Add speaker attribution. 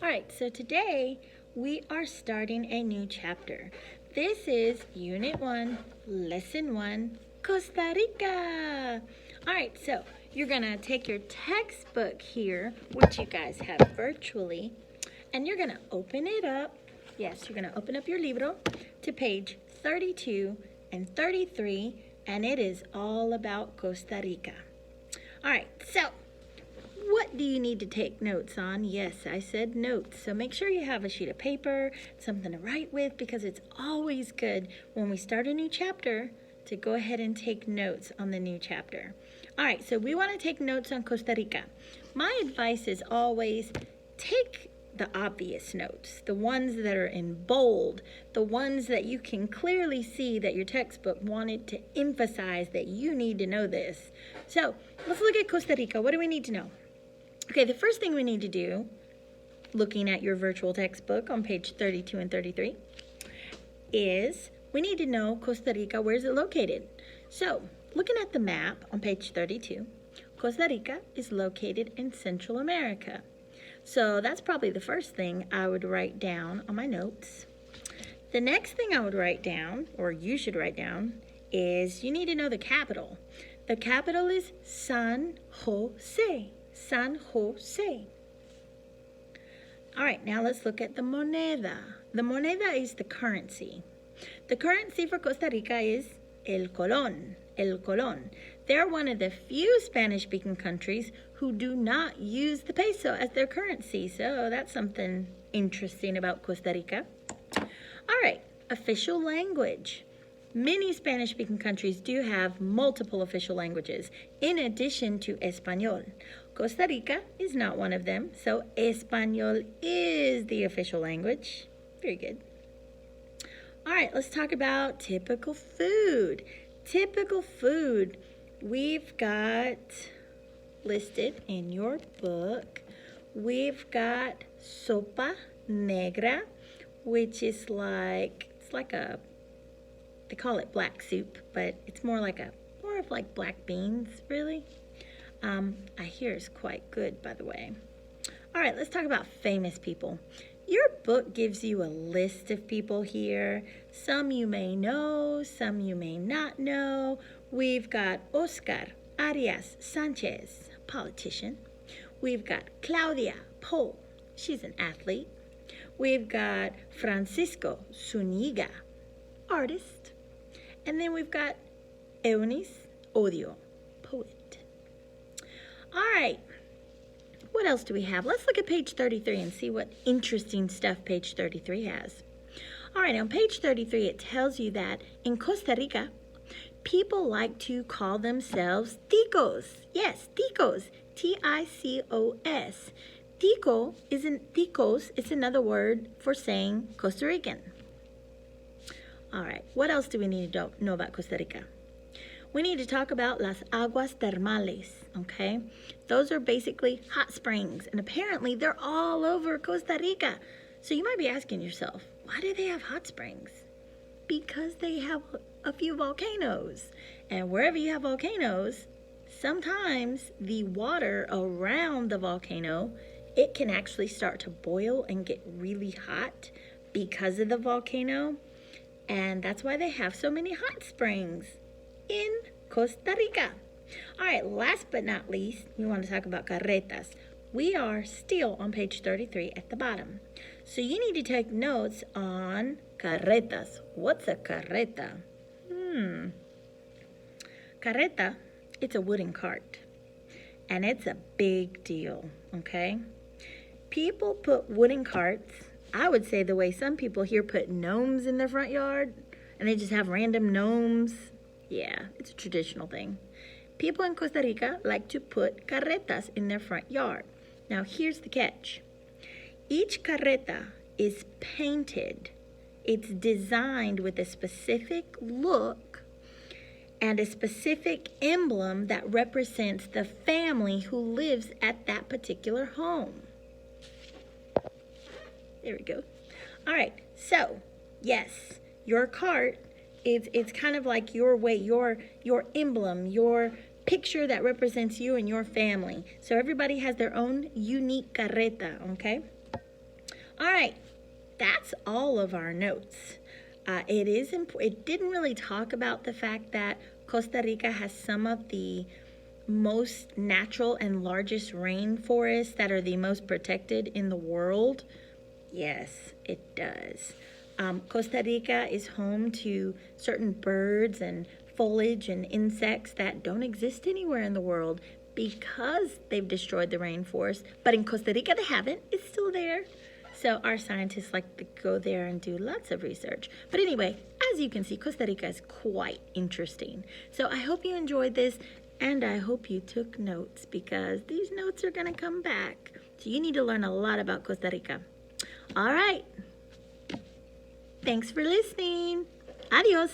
Speaker 1: All right, so today we are starting a new chapter. This is Unit 1, Lesson 1, Costa Rica. All right, so you're going to take your textbook here, which you guys have virtually, and you're going to open it up. Yes, you're going to open up your libro to page 32 and 33, and it is all about Costa Rica. All right, so what do you need to take notes on? Yes, I said notes. So make sure you have a sheet of paper, something to write with, because it's always good when we start a new chapter to go ahead and take notes on the new chapter. All right, so we want to take notes on Costa Rica. My advice is always take the obvious notes, the ones that are in bold, the ones that you can clearly see that your textbook wanted to emphasize that you need to know this. So let's look at Costa Rica. What do we need to know? Okay, the first thing we need to do, looking at your virtual textbook on page 32 and 33, is we need to know Costa Rica, where is it located? So, looking at the map on page 32, Costa Rica is located in Central America. So that's probably the first thing I would write down on my notes. The next thing I would write down, or you should write down, is you need to know the capital. The capital is San Jose. San Jose. All right, now let's look at the moneda. The moneda is the currency. The currency for Costa Rica is el colón. El colón. They're one of the few Spanish-speaking countries who do not use the peso as their currency. So that's something interesting about Costa Rica. All right, official language. Many Spanish-speaking countries do have multiple official languages, in addition to Español. Costa Rica is not one of them, so Español is the official language. Very good. All right, let's talk about typical food. Typical food, we've got listed in your book. We've got sopa negra, which is it's like a, they call it black soup, but it's more of like black beans, really. I hear it's quite good, by the way. All right, let's talk about famous people. Your book gives you a list of people here. Some you may know, some you may not know. We've got Oscar Arias Sanchez, politician. We've got Claudia Poe, she's an athlete. We've got Francisco Zuniga, artist. And then we've got Eunice Odio, poet. All right, what else do we have? Let's look at page 33 and see what interesting stuff page 33 has. All right, on page 33, it tells you that in Costa Rica, people like to call themselves ticos. Yes, ticos, T-I-C-O-S. Ticos is another word for saying Costa Rican. All right, what else do we need to know about Costa Rica? We need to talk about las aguas termales, okay? Those are basically hot springs, and apparently they're all over Costa Rica. So you might be asking yourself, why do they have hot springs? Because they have a few volcanoes. And wherever you have volcanoes, sometimes the water around the volcano, it can actually start to boil and get really hot because of the volcano. And that's why they have so many hot springs in Costa Rica. All right, last but not least, we want to talk about carretas. We are still on page 33 at the bottom. So you need to take notes on carretas. What's a carreta? Carreta, it's a wooden cart. And it's a big deal, okay? People put wooden carts, I would say the way some people here put gnomes in their front yard, and they just have random gnomes. Yeah, it's a traditional thing. People in Costa Rica like to put carretas in their front yard. Now, here's the catch. Each carreta is painted. It's designed with a specific look and a specific emblem that represents the family who lives at that particular home. There we go. All right, so, yes, your cart, it's kind of like your way, your emblem, your picture that represents you and your family. So everybody has their own unique carreta, okay? All right, that's all of our notes. It didn't really talk about the fact that Costa Rica has some of the most natural and largest rainforests that are the most protected in the world. Yes, it does. Costa Rica is home to certain birds and foliage and insects that don't exist anywhere in the world because they've destroyed the rainforest. But in Costa Rica, they haven't. It's still there. So our scientists like to go there and do lots of research. But anyway, as you can see, Costa Rica is quite interesting. So I hope you enjoyed this, and I hope you took notes because these notes are going to come back. So you need to learn a lot about Costa Rica. All right. Thanks for listening. Adios.